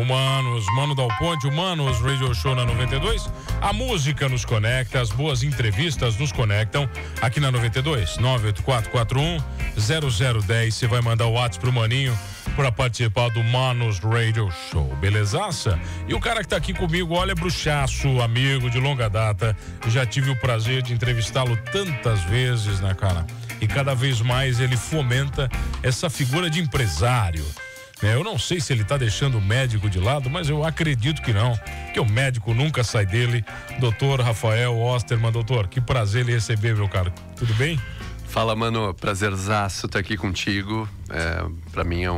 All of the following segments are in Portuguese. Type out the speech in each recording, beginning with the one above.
Manos, Mano Dal Ponte, o Manos Radio Show na 92. A música nos conecta, as boas entrevistas nos conectam aqui na 92. 984410010. Você vai mandar o WhatsApp pro Maninho para participar do Manos Radio Show, belezaça? E o cara que tá aqui comigo, olha, bruxaço, amigo de longa data. Já tive o prazer de entrevistá-lo tantas vezes, né, cara? E cada vez mais ele fomenta essa figura de empresário. Eu não sei se ele tá deixando o médico de lado, mas eu acredito que não, que o médico nunca sai dele. Doutor Rafael Osterman. Doutor, que prazer lhe receber, meu cara. Tudo bem? Fala, mano, prazerzaço estar aqui contigo. Pra mim é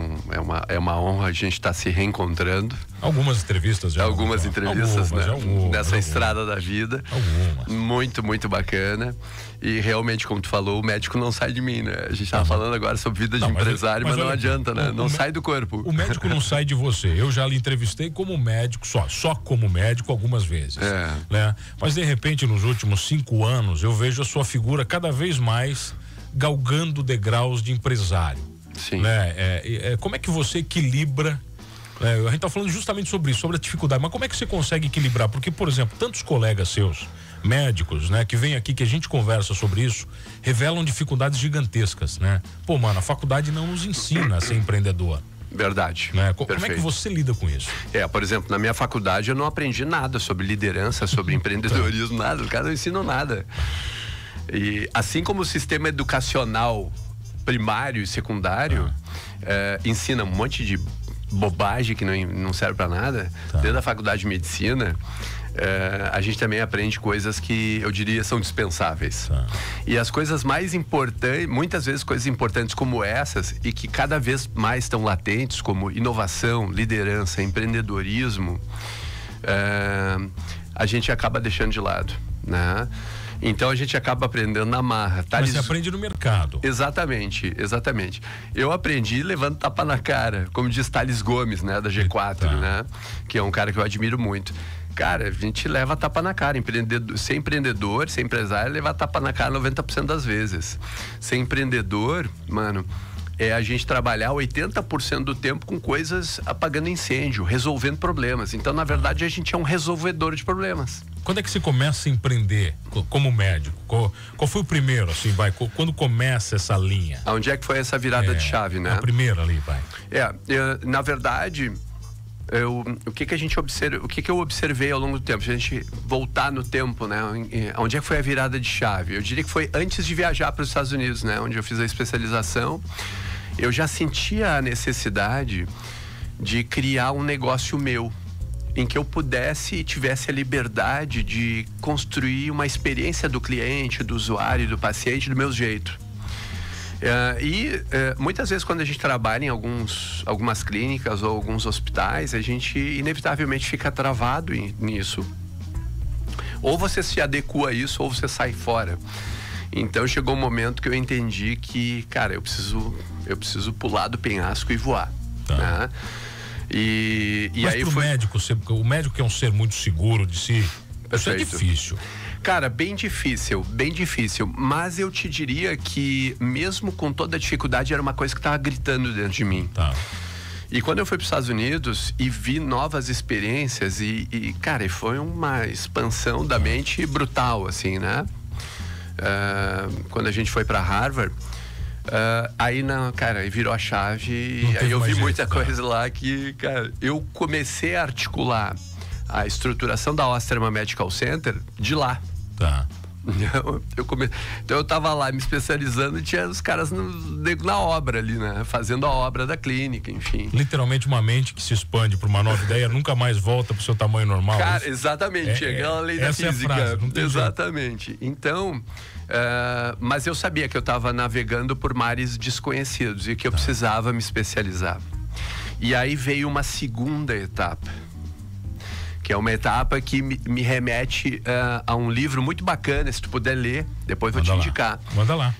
uma honra a gente estar se reencontrando. Algumas entrevistas já. Algumas entrevistas, né? Nessa algumas. Estrada da vida. Algumas. Muito, muito bacana. E realmente, como tu falou, o médico não sai de mim, né? A gente tava falando agora sobre vida de empresário, mas não adianta, né? Não sai do corpo. O médico não sai de você. Eu já lhe entrevistei como médico, só como médico algumas vezes. Né? Mas de repente, nos últimos 5 anos, eu vejo a sua figura cada vez mais galgando degraus de empresário. Sim. Né? Como é que você equilibra? A gente tá falando justamente sobre isso, sobre a dificuldade, mas como é que você consegue equilibrar? Porque, por exemplo, tantos colegas seus, médicos, né, que vêm aqui, que a gente conversa sobre isso, revelam dificuldades gigantescas, né? Pô, mano, a faculdade não nos ensina a ser empreendedor. Verdade. Né? Como é que você lida com isso? Por exemplo, na minha faculdade eu não aprendi nada sobre liderança, sobre empreendedorismo, nada. Os caras não ensinam nada. E assim como o sistema educacional primário e secundário ensina um monte de bobagem que não serve para nada, dentro da faculdade de medicina, a gente também aprende coisas que eu diria são dispensáveis. E as coisas mais importantes, muitas vezes coisas importantes como essas, e que cada vez mais estão latentes, como inovação, liderança, empreendedorismo, a gente acaba deixando de lado, né? Então a gente acaba aprendendo na marra. Mas você aprende no mercado. Exatamente, exatamente. Eu aprendi levando tapa na cara, como diz Thales Gomes, né, da G4, né? Que é um cara que eu admiro muito. Cara, a gente leva tapa na cara. Ser empreendedor, ser empresário, levar tapa na cara 90% das vezes. Ser empreendedor, mano, é a gente trabalhar 80% do tempo com coisas apagando incêndio, resolvendo problemas. Então, na verdade, a gente é um resolvedor de problemas. Quando é que você começa a empreender como médico? Qual foi o primeiro, assim, vai? Quando começa essa linha? Onde é que foi essa virada de chave, né? A primeira ali, vai. Na verdade, o que eu observei ao longo do tempo? Se a gente voltar no tempo, né? Onde é que foi a virada de chave? Eu diria que foi antes de viajar para os Estados Unidos, né? Onde eu fiz a especialização. Eu já sentia a necessidade de criar um negócio meu, em que eu pudesse e tivesse a liberdade de construir uma experiência do cliente, do usuário, do paciente do meu jeito. Muitas vezes quando a gente trabalha em algumas clínicas ou alguns hospitais, a gente inevitavelmente fica travado nisso. Ou você se adequa a isso ou você sai fora. Então chegou um momento que eu entendi que, cara, eu preciso pular do penhasco e voar. Né? Mas aí o médico que é um ser muito seguro de si, isso é difícil. Cara, bem difícil, mas eu te diria que mesmo com toda a dificuldade era uma coisa que estava gritando dentro de mim. E quando eu fui para os Estados Unidos e vi novas experiências cara, foi uma expansão da mente brutal, assim, né? Quando a gente foi para Harvard, aí virou a chave e aí eu vi muita coisa lá que, cara, eu comecei a articular a estruturação da Osterman Medical Center de lá. Então eu tava lá me especializando e tinha os caras na obra ali, né? Fazendo a obra da clínica, enfim. Literalmente uma mente que se expande para uma nova ideia nunca mais volta pro seu tamanho normal. Cara, exatamente, aquela lei da física. É a frase, não tem exatamente. Jeito. Então, mas eu sabia que eu tava navegando por mares desconhecidos e que eu precisava me especializar. E aí veio uma segunda etapa, que é uma etapa que me remete a um livro muito bacana, se tu puder ler, depois vou te indicar. Manda lá.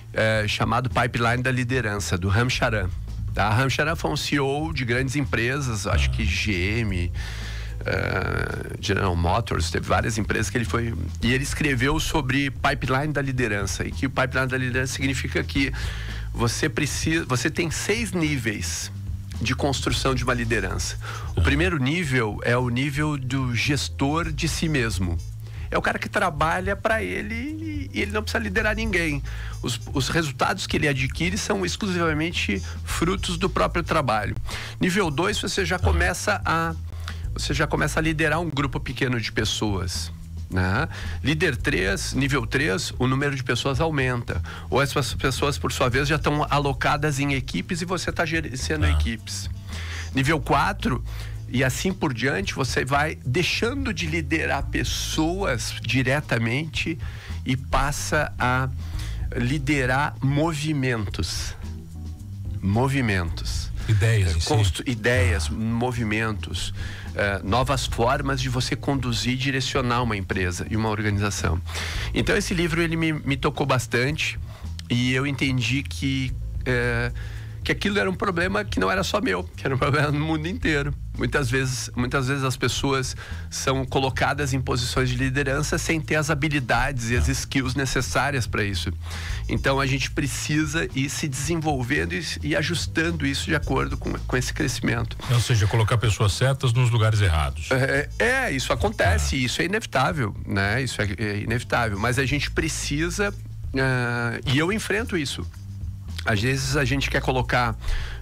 Chamado Pipeline da Liderança, do Ram Charan. Ram Charan foi um CEO de grandes empresas, acho que GM, General Motors, teve várias empresas que ele foi... E ele escreveu sobre Pipeline da Liderança, e que o Pipeline da Liderança significa que você tem 6 níveis de construção de uma liderança. O primeiro nível é o nível do gestor de si mesmo. É o cara que trabalha para ele e ele não precisa liderar ninguém. Os resultados que ele adquire são exclusivamente frutos do próprio trabalho. Nível 2, você já começa a liderar um grupo pequeno de pessoas. Né? Nível 3, o número de pessoas aumenta. Ou essas pessoas, por sua vez, já estão alocadas em equipes e você está gerenciando equipes. Nível 4, e assim por diante, você vai deixando de liderar pessoas diretamente e passa a liderar movimentos. Ideias, movimentos, novas formas de você conduzir e direcionar uma empresa e uma organização. Então esse livro ele me tocou bastante e eu entendi que aquilo era um problema que não era só meu, que era um problema no mundo inteiro. Muitas vezes as pessoas são colocadas em posições de liderança sem ter as habilidades e as skills necessárias para isso. Então a gente precisa ir se desenvolvendo e ajustando isso de acordo com esse crescimento. Ou seja, colocar pessoas certas nos lugares errados. Isso acontece, isso é inevitável, né? Isso é inevitável, mas a gente precisa, e eu enfrento isso. Às vezes a gente quer colocar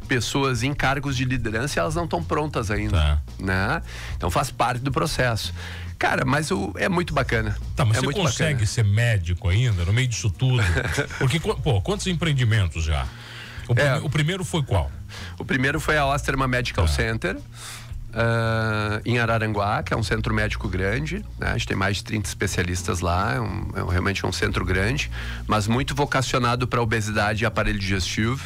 pessoas em cargos de liderança e elas não estão prontas ainda, né? Então faz parte do processo. Cara, mas é muito bacana. Tá, mas você consegue ser médico ainda no meio disso tudo? Porque, quantos empreendimentos já? O primeiro foi qual? O primeiro foi a Osterman Medical Center, em Araranguá, que é um centro médico grande, né? A gente tem mais de 30 especialistas lá, realmente um centro grande, mas muito vocacionado para obesidade e aparelho digestivo.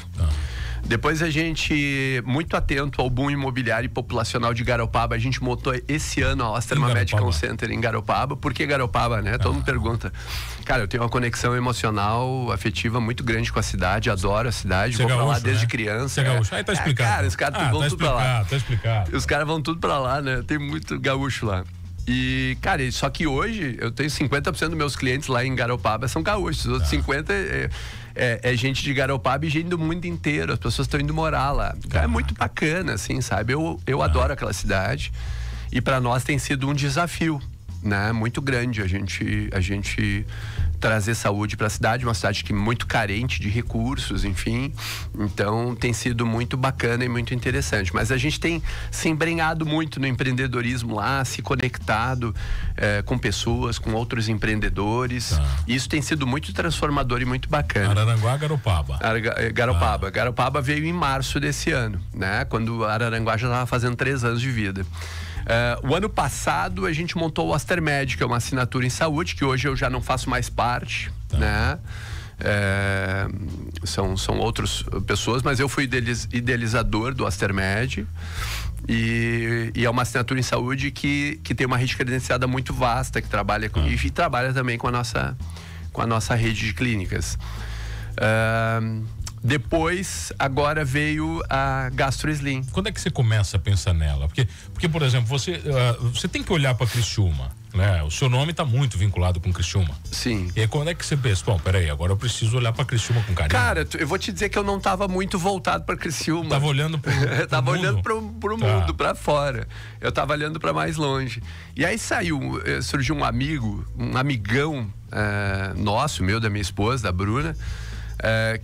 Depois a gente, muito atento ao boom imobiliário e populacional de Garopaba, a gente montou esse ano a Osterman Medical Center em Garopaba. Por que Garopaba, né? Todo mundo pergunta. Cara, eu tenho uma conexão emocional, afetiva muito grande com a cidade, adoro a cidade, vou pra lá desde criança. Aí tá explicado. Cara, os caras vão tudo pra lá. Tá explicado. Os caras vão tudo pra lá, né? Tem muito gaúcho lá. E, cara, só que hoje eu tenho 50% dos meus clientes lá em Garopaba são gaúchos, os outros 50% é gente de Garopaba e gente do mundo inteiro. As pessoas estão indo morar lá. É muito bacana, assim, sabe? Eu adoro aquela cidade e para nós tem sido um desafio, né? Muito grande a gente trazer saúde para a cidade, uma cidade que é muito carente de recursos, enfim. Então tem sido muito bacana e muito interessante. Mas a gente tem se embrenhado muito no empreendedorismo lá, se conectado com pessoas, com outros empreendedores. E isso tem sido muito transformador e muito bacana. Araranguá, Garopaba. Garopaba. Garopaba veio em março desse ano, né? Quando Araranguá já estava fazendo 3 anos de vida. O ano passado a gente montou o Ostermed, que é uma assinatura em saúde, que hoje eu já não faço mais parte, né? São outras pessoas, mas eu fui idealizador do Ostermed e é uma assinatura em saúde que tem uma rede credenciada muito vasta, que trabalha com e trabalha também com a nossa rede de clínicas. Depois, agora veio a GastroSlim. Quando é que você começa a pensar nela? Porque por exemplo, você tem que olhar para Criciúma, né? O seu nome está muito vinculado com Criciúma. Sim. E aí, quando é que você pensa, bom, peraí, agora eu preciso olhar para Criciúma com carinho? Cara, eu vou te dizer que eu não estava muito voltado para Criciúma. Tava olhando pro tava olhando pro mundo, para fora. Eu tava olhando para mais longe. E aí surgiu um amigão nosso, meu, da minha esposa, da Bruna,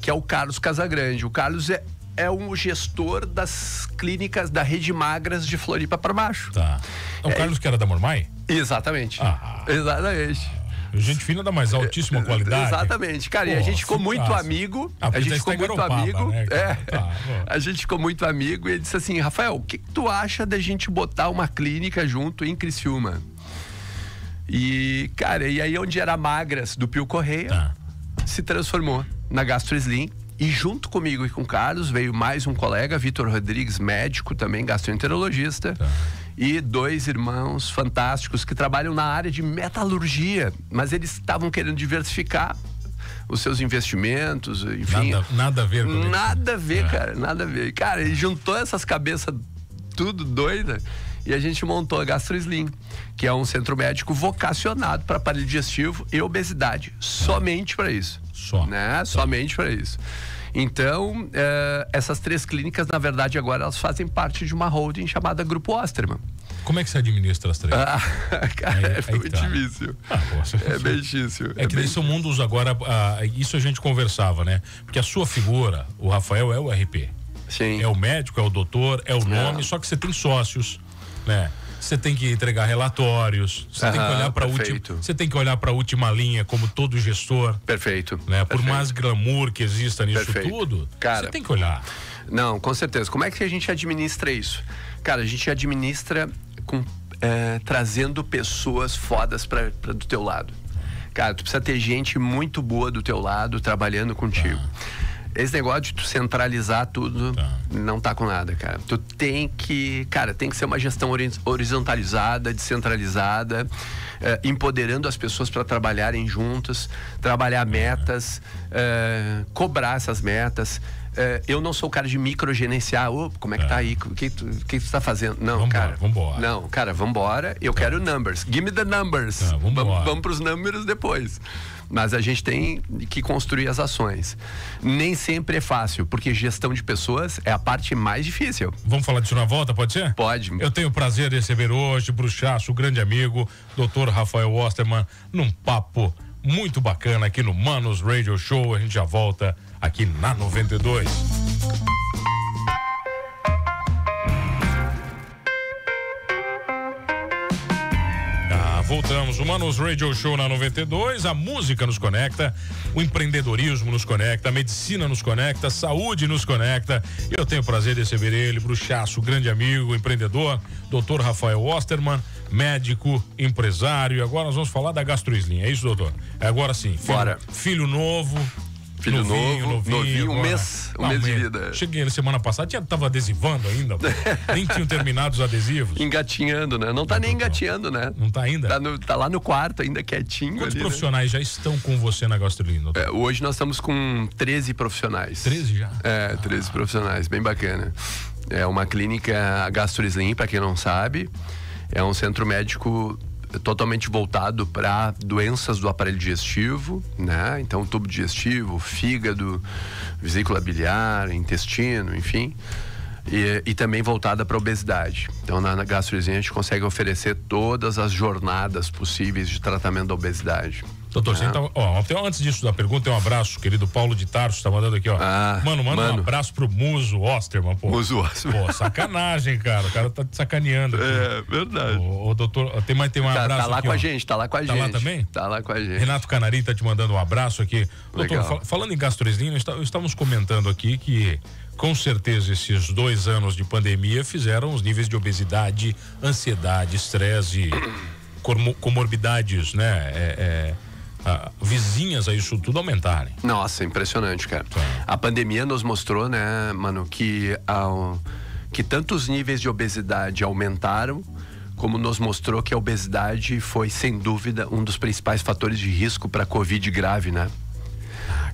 que é o Carlos Casagrande. O Carlos é um gestor das clínicas da Rede Magras de Floripa para baixo. Tá. O Carlos que era da Mormai? Exatamente. Exatamente. Gente fina da mais altíssima qualidade. Exatamente. Cara, e a gente ficou muito amigo. A gente ficou muito amigo. Né, a gente ficou muito amigo e ele disse assim: Rafael, o que tu acha da gente botar uma clínica junto em Criciúma? E, cara, e aí onde era Magras do Pio Correia, se transformou na GastroSlim. E junto comigo e com o Carlos veio mais um colega, Vitor Rodrigues, médico também, gastroenterologista, e 2 irmãos fantásticos que trabalham na área de metalurgia, mas eles estavam querendo diversificar os seus investimentos, enfim. Nada a ver com isso. Nada a ver, cara, nada a ver. Cara, ele juntou essas cabeças tudo doida e a gente montou a GastroSlim, que é um centro médico vocacionado para aparelho digestivo e obesidade, somente para isso. Somente para isso. Então, essas 3 clínicas, na verdade, agora elas fazem parte de uma holding chamada Grupo Osterman. Como é que você administra as 3? Cara, é muito difícil. É bem difícil. É que daí são mundos agora, isso a gente conversava, né? Porque a sua figura, o Rafael, é o RP. Sim. É o médico, é o doutor, é o nome, só que você tem sócios, né? Você tem que entregar relatórios, você tem que olhar para você tem que olhar para a última linha, como todo gestor. Perfeito. Né? Por mais glamour que exista nisso tudo, cara, você tem que olhar. Não, com certeza. Como é que a gente administra isso? Cara, a gente administra trazendo pessoas fodas para do teu lado. Cara, tu precisa ter gente muito boa do teu lado trabalhando contigo. Esse negócio de tu centralizar tudo não tá com nada, cara. Tu tem que ser uma gestão horizontalizada, descentralizada, empoderando as pessoas para trabalharem juntas, trabalhar metas, cobrar essas metas. Eu não sou o cara de microgerenciar. Como é que tá aí? O que tu tá fazendo? Não, vambora. Não, cara, vambora. Eu quero numbers. Give me the numbers. Vamos pros números depois. Mas a gente tem que construir as ações. Nem sempre é fácil, porque gestão de pessoas é a parte mais difícil. Vamos falar disso na volta, pode ser? Pode. Eu tenho o prazer de receber hoje Bruxaço, grande amigo, Dr. Rafael Osterman, num papo muito bacana aqui no Manos Radio Show. A gente já volta aqui na 92. Voltamos, o Manos Radio Show na 92, a música nos conecta, o empreendedorismo nos conecta, a medicina nos conecta, a saúde nos conecta. Eu tenho o prazer de receber ele, Bruxaço, grande amigo, empreendedor, Dr. Rafael Osterman, médico, empresário. Agora nós vamos falar da GastroSlim, é isso, doutor? Agora sim, filho novo. Filho novinho, um mês de vida. Cheguei na semana passada, tava adesivando ainda, nem tinham terminado os adesivos. Engatinhando, né? Não tá nem engatinhando, né? Não tá ainda? Tá lá no quarto ainda quietinho. Quantos profissionais já estão com você na GastroSlim, doutor? Hoje nós estamos com 13 profissionais. 13 já? 13 profissionais, bem bacana. É uma clínica GastroSlim, para quem não sabe, é um centro médico totalmente voltado para doenças do aparelho digestivo, né? Então, tubo digestivo, fígado, vesícula biliar, intestino, enfim. E também voltada para obesidade. Então, na GastroSlim a gente consegue oferecer todas as jornadas possíveis de tratamento da obesidade. Doutor, antes disso da pergunta, tem um abraço, querido Paulo de Tarso, tá mandando aqui, ó. Manda um abraço pro Muso Osterman, pô. Muso Osterman. Pô, sacanagem, cara. O cara tá te sacaneando aqui. É, verdade. O doutor, tem um abraço tá lá aqui, com a gente, tá lá com a gente. Tá lá também? Tá lá com a gente. Renato Canari tá te mandando um abraço aqui. Doutor, falando em GastroSlim, estamos comentando aqui que, com certeza, esses 2 anos de pandemia fizeram os níveis de obesidade, ansiedade, estresse e comorbidades, né? Vizinhas a isso tudo aumentarem. Nossa, impressionante, cara. A pandemia nos mostrou, né, mano, que tantos níveis de obesidade aumentaram, como nos mostrou que a obesidade foi, sem dúvida, um dos principais fatores de risco para Covid grave, né?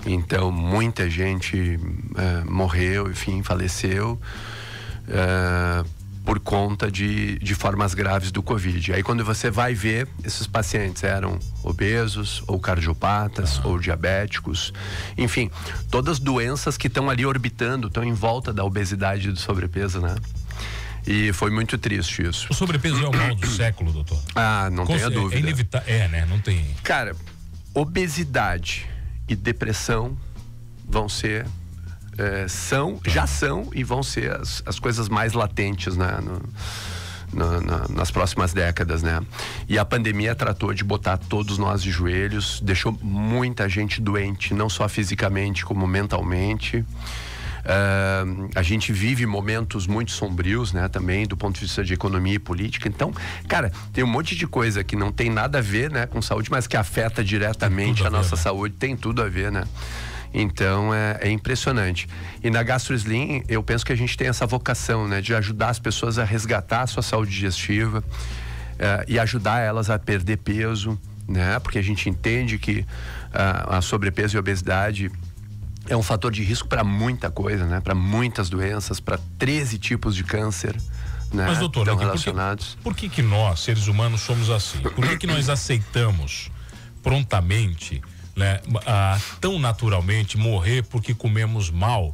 Então, muita gente morreu, enfim, faleceu por conta de formas graves do Covid. Aí quando você vai ver, esses pacientes eram obesos, ou cardiopatas, ou diabéticos, enfim, todas doenças que estão ali orbitando, estão em volta da obesidade e do sobrepeso, né? E foi muito triste isso. O sobrepeso é o mal do século, doutor? Não tenha dúvida. É inevitável, né? Não tem... Cara, obesidade e depressão vão ser... já são e vão ser as coisas mais latentes, né, nas próximas décadas, né? E a pandemia tratou de botar todos nós de joelhos, deixou muita gente doente, não só fisicamente como mentalmente. A gente vive momentos muito sombrios, né, também do ponto de vista de economia e política. Então, cara, tem um monte de coisa que não tem nada a ver, né, com saúde, mas que afeta diretamente a nossa saúde, tem tudo a ver, né? Então é impressionante. E na GastroSlim eu penso que a gente tem essa vocação, né, de ajudar as pessoas a resgatar a sua saúde digestiva e ajudar elas a perder peso, né? Porque a gente entende que a sobrepeso e a obesidade é um fator de risco para muita coisa, né? Para muitas doenças, para 13 tipos de câncer. Né? Mas, doutor, relacionados. Por que nós, seres humanos, somos assim? Por que nós aceitamos prontamente né, tão naturalmente morrer porque comemos mal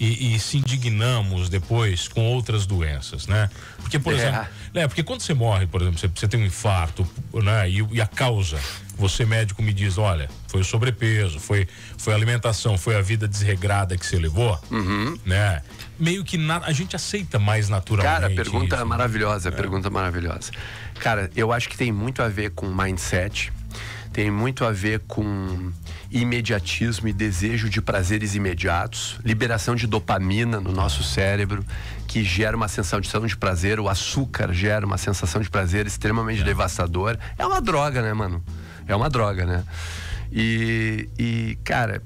e se indignamos depois com outras doenças, né? Porque, por exemplo, porque quando você morre, por exemplo, você tem um infarto, né? E a causa, você médico me diz, olha, foi o sobrepeso, foi a alimentação, foi a vida desregrada que você levou, né? Meio que a gente aceita mais naturalmente. Cara, pergunta isso, maravilhosa, né? Pergunta maravilhosa. Cara, eu acho que tem muito a ver com mindset, tem muito a ver com imediatismo e desejo de prazeres imediatos, liberação de dopamina no nosso cérebro, que gera uma sensação de prazer. O açúcar gera uma sensação de prazer extremamente devastadora. É uma droga, né, mano? É uma droga, né? Cara,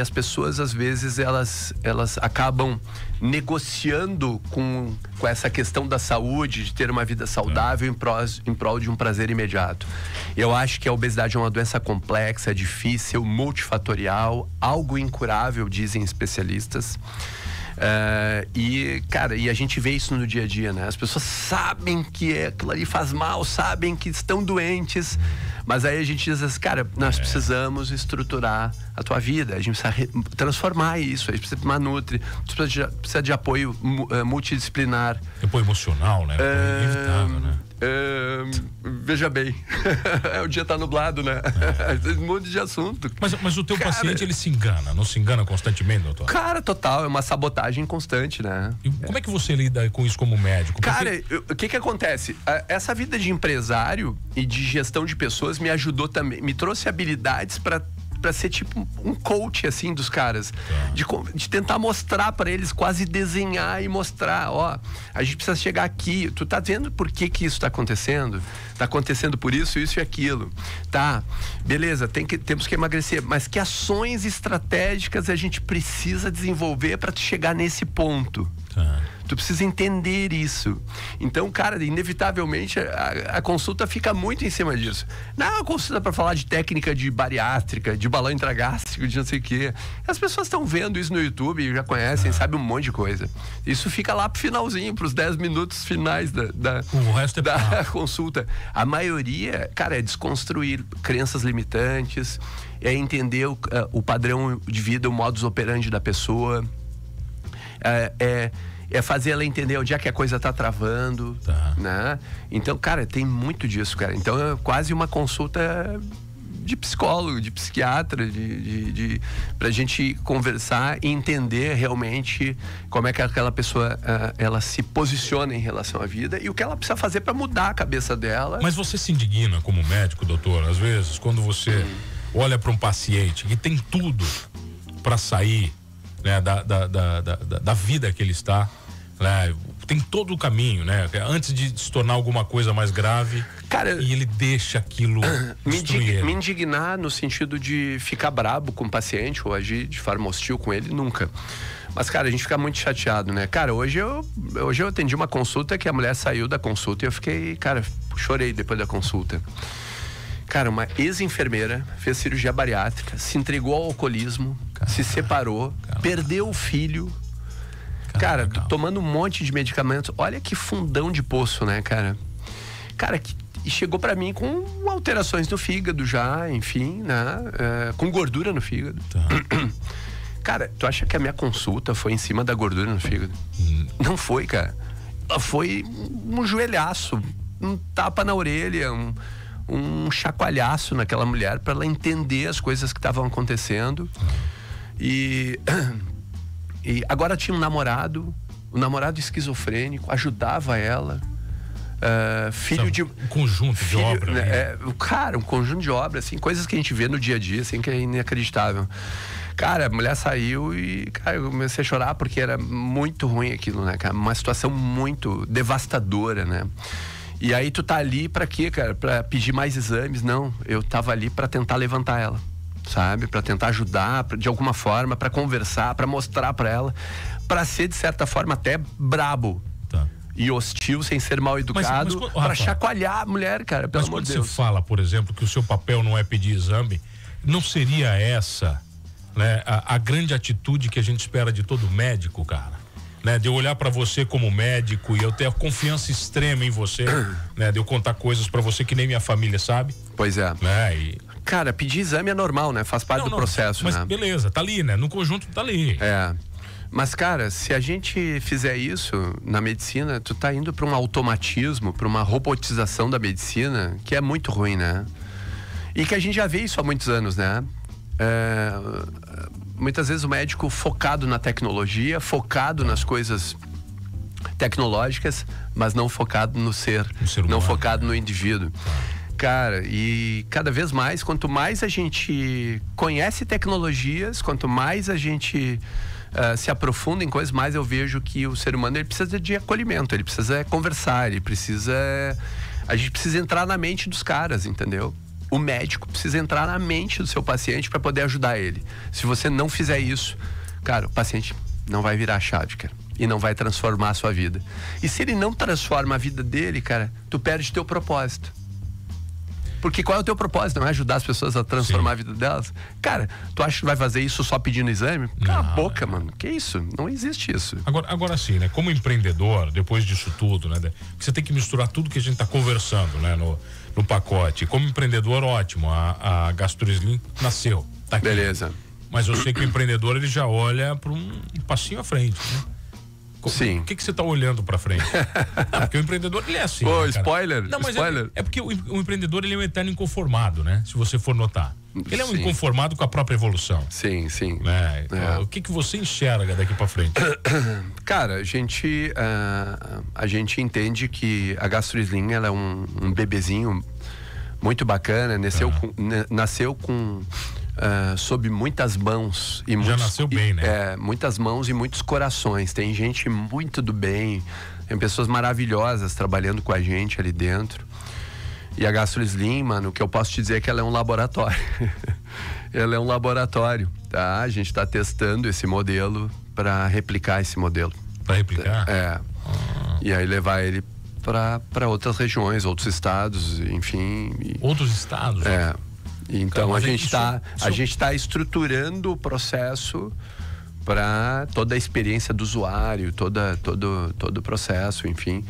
as pessoas às vezes elas acabam negociando com essa questão da saúde, de ter uma vida saudável em prol de um prazer imediato. Eu acho que a obesidade é uma doença complexa, difícil, multifatorial, algo incurável, dizem especialistas. Cara, e a gente vê isso no dia a dia, né? As pessoas sabem que aquilo ali faz mal, sabem que estão doentes, mas aí a gente diz assim, cara, nós precisamos estruturar a tua vida, a gente precisa transformar isso, a gente precisa de uma nutri, precisa de apoio multidisciplinar. Apoio emocional, né? Apoio inevitável, né? Veja bem, o dia tá nublado, né? Um monte de assunto. Mas o teu paciente, ele se engana, não se engana constantemente, doutor? Cara, total, é uma sabotagem constante, né? E como é que você lida com isso como médico? Cara, o que acontece? Essa vida de empresário e de gestão de pessoas me ajudou também, me trouxe habilidades para ser tipo um coach, assim, dos caras. De tentar mostrar para eles, quase desenhar e mostrar, ó, a gente precisa chegar aqui. Tu tá vendo por que isso tá acontecendo? Tá acontecendo por isso e aquilo. Tá, beleza, temos que emagrecer, mas que ações estratégicas a gente precisa desenvolver para chegar nesse ponto? Tu precisa entender isso. Então, cara, inevitavelmente a consulta fica muito em cima disso. Não é uma consulta para falar de técnica de bariátrica, de balão intragástrico, de não sei o quê. As pessoas estão vendo isso no YouTube, já conhecem, sabem um monte de coisa. Isso fica lá pro finalzinho, pros 10 minutos finais o resto é da consulta. A maioria, cara, é desconstruir crenças limitantes, é entender o padrão de vida, o modus operandi da pessoa, é fazer ela entender onde é que a coisa tá travando, né? Então, cara, tem muito disso, cara. Então, é quase uma consulta de psicólogo, de psiquiatra, pra gente conversar e entender realmente como é que aquela pessoa, ela se posiciona em relação à vida e o que ela precisa fazer para mudar a cabeça dela. Mas você se indigna como médico, doutor, às vezes, quando você olha para um paciente que tem tudo para sair, né, da vida que ele está, né, tem todo o caminho, né, antes de se tornar alguma coisa mais grave, cara, e ele deixa aquilo me indignar no sentido de ficar brabo com o paciente ou agir de forma hostil com ele, nunca. Mas, cara, a gente fica muito chateado, né? Cara, hoje eu atendi uma consulta que a mulher saiu da consulta e eu fiquei, cara, chorei depois da consulta. Cara, uma ex-enfermeira fez cirurgia bariátrica, se entregou ao alcoolismo, se separou, perdeu o filho. Cara, tomando um monte de medicamentos. Olha que fundão de poço, né, cara? Cara, e chegou pra mim com alterações no fígado já, enfim, né? Com gordura no fígado. Cara, tu acha que a minha consulta foi em cima da gordura no fígado? Não foi, cara. Foi um joelhaço, um tapa na orelha, um chacoalhaço naquela mulher para ela entender as coisas que estavam acontecendo. E agora tinha um namorado esquizofrênico, ajudava ela, filho de... Um conjunto de obras, né? Cara, um conjunto de obras, assim, coisas que a gente vê no dia a dia, assim, que é inacreditável. Cara, a mulher saiu e, cara, eu comecei a chorar porque era muito ruim aquilo, né, cara? Uma situação muito devastadora, né? E aí tu tá ali pra quê, cara? Pra pedir mais exames? Não, eu tava ali pra tentar levantar ela, sabe? Pra tentar ajudar, de alguma forma, pra conversar, pra mostrar pra ela, pra ser, de certa forma, até brabo. E hostil, sem ser mal educado, pra chacoalhar a mulher, cara, pelo amor de Deus. Mas quando você fala, por exemplo, que o seu papel não é pedir exame, não seria essa, né, a grande atitude que a gente espera de todo médico, cara? Né, de eu olhar pra você como médico e eu ter a confiança extrema em você, né, de eu contar coisas pra você que nem minha família sabe. Pois é. Né, Cara, pedir exame é normal, né? Faz parte do processo, mas né? Beleza, tá ali, né? No conjunto tá ali. Mas, cara, se a gente fizer isso na medicina, tu tá indo para um automatismo, para uma robotização da medicina, que é muito ruim, né? E que a gente já vê isso há muitos anos, né? Muitas vezes o médico focado na tecnologia, focado nas coisas tecnológicas, mas não focado no ser humano, não focado no indivíduo. Cara, e cada vez mais, quanto mais a gente conhece tecnologias, quanto mais a gente se aprofunda em coisas, mais eu vejo que o ser humano ele precisa de acolhimento, ele precisa conversar, a gente precisa entrar na mente dos caras, entendeu? O médico precisa entrar na mente do seu paciente para poder ajudar ele. Se você não fizer isso, cara, o paciente não vai virar a chave, cara, e não vai transformar a sua vida. E se ele não transforma a vida dele, cara, tu perde teu propósito. Porque qual é o teu propósito? Não é ajudar as pessoas a transformar a vida delas? Cara, tu acha que vai fazer isso só pedindo exame? Cala a boca, mano. Que isso? Não existe isso. Agora sim, né? Como empreendedor, depois disso tudo, né? Você tem que misturar tudo que a gente tá conversando, né? No pacote. Como empreendedor, ótimo. A GastroSlim nasceu. Tá aqui. Beleza. Mas eu sei que o empreendedor, ele já olha para um passinho à frente, né? Sim. O que você tá olhando pra frente? Não, porque o empreendedor, ele é assim. Pô, né, spoiler. Não, mas spoiler. É porque o empreendedor, ele é um eterno inconformado, né? Se você for notar. Ele é um inconformado com a própria evolução. Sim. Né? O que você enxerga daqui pra frente? Cara, a gente entende que a GastroSlim, ela é um bebezinho muito bacana, nasceu com sob muitas mãos e já nasceu bem, né? Muitas mãos e muitos corações. Tem gente muito do bem, tem pessoas maravilhosas trabalhando com a gente ali dentro. E a GastroSlim, mano, o que eu posso te dizer é que ela é um laboratório. Ela é um laboratório, tá? A gente tá testando esse modelo para replicar esse modelo. Para replicar? E aí levar ele para outras regiões, outros estados, enfim. Outros estados? Então, cara, a gente está estruturando o processo para toda a experiência do usuário, todo o processo, enfim,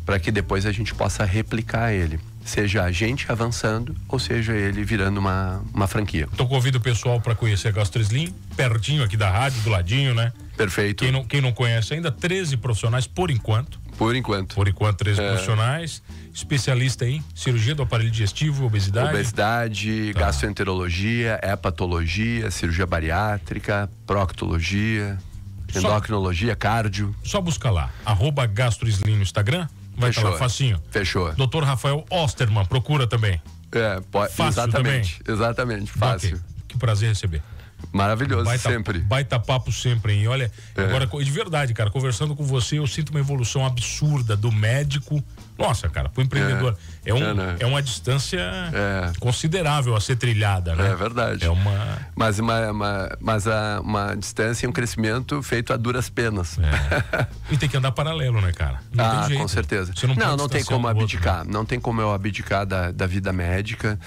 para que depois a gente possa replicar ele. Seja a gente avançando ou seja ele virando uma franquia. Então convido o pessoal para conhecer a GastroSlim, pertinho aqui da rádio, do ladinho, né? Perfeito. Quem não conhece ainda, 13 profissionais por enquanto. Por enquanto, 13 profissionais, especialista em cirurgia do aparelho digestivo, obesidade, gastroenterologia, hepatologia, cirurgia bariátrica, proctologia, endocrinologia, cardio. Só busca lá, @GastroSlim no Instagram, vai estar lá facinho. Fechou. Dr. Rafael Osterman, procura também. Fácil exatamente, fácil. Que prazer receber. Maravilhoso, sempre. Baita papo sempre, hein? Olha, agora, de verdade, cara, conversando com você, eu sinto uma evolução absurda do médico. Nossa, cara, pro empreendedor. É uma distância considerável a ser trilhada, né? É verdade. Mas uma distância e um crescimento feito a duras penas. E tem que andar paralelo, né, cara? Não tem jeito. Com certeza. Você não tem como abdicar. Outro, né? Não tem como eu abdicar da vida médica.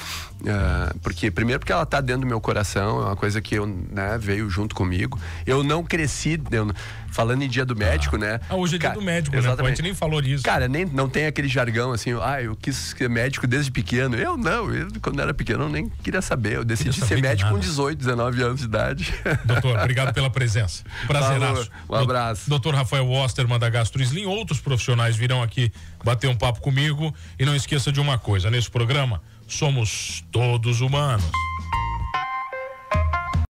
Porque ela tá dentro do meu coração, é uma coisa que veio junto comigo. Eu não cresci, falando em dia do médico, né? Hoje é dia do médico, exatamente. Né? A gente nem falou disso. Cara, não tem aquele jargão assim, eu quis ser médico desde pequeno. Eu quando era pequeno, eu nem queria saber. Eu decidi ser médico com 18, 19 anos de idade. Doutor, obrigado pela presença. Prazeraço. Um abraço. Dr. Rafael Osterman da GastroSlim, outros profissionais virão aqui bater um papo comigo. E não esqueça de uma coisa, nesse programa, somos todos humanos.